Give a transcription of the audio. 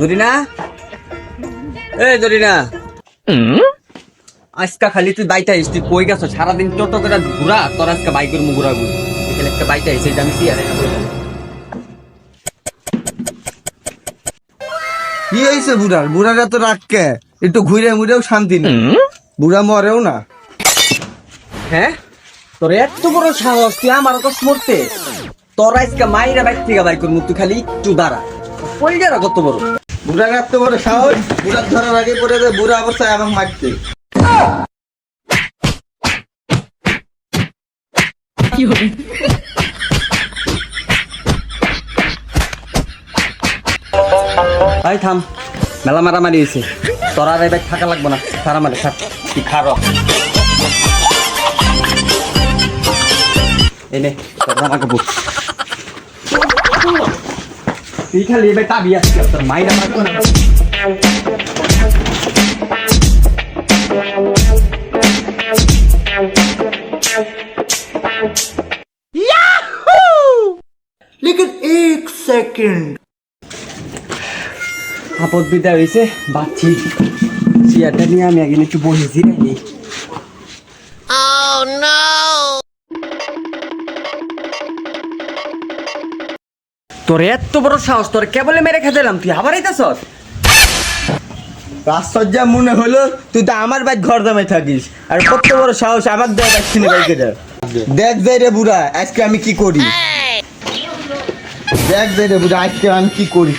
জরিনা জরিনা আজকা খালি তুই বাইতে আইস, তুই কই গেছ সারাদিন টোটো করে ঘুরা, তোর আজকে বাইকের মুখ ঘুরা ঘুরি এখানে একটা বাইতে আইস, এটা আমি সিয়ারে কি হয়েছে বুড়ার? বুড়ারা তো রাখকে একটু ঘুরে মুড়েও শান্তি নেই, বুড়া মরেও না। হ্যাঁ তোর এত বড় সাহস, তুই আমার কথা মরতে, তোর আজকে মাইরা বাইক থেকে বাইকের মুখ, তুই খালি একটু দাঁড়া, কই যারা কত বড় বুড়ার এত বড় সাহস, বুড়ার ধরার আগে পড়ে যায় বুড়া অবস্থায় আমাকে মারতে। ভাই থাম, মেলা মারামারি হয়েছে, তোর আর এই বাইক থাকা লাগবো না, সারা মারে থাক, তুই খার এনে তোর জামা কাপড়, তুই খালি এবার তাবি আসছি, তোর মাইরা মারবো না। लेकिन एक सेकंड আপদ বিদায় হয়েছে, বাচ্চি চেয়ারটা নিয়ে আমি আগে একটু বসেছি নাকি। তোর এত বড় সাহস, তোর কেবলে মেরে খেতে দিলাম, তুই আবার আইতাছস? রাজসজ্জা মনে হলো তুই তো আমার বাইক ঘর দামে থাকিস, আর কত বড় সাহস আমার দেয় যাচ্ছি না বাইকে। দেখ যাই রে বুড়া, আজকে আমি কি করি, দেখ যাই রে বুড়া, আজকে আমি কি করি।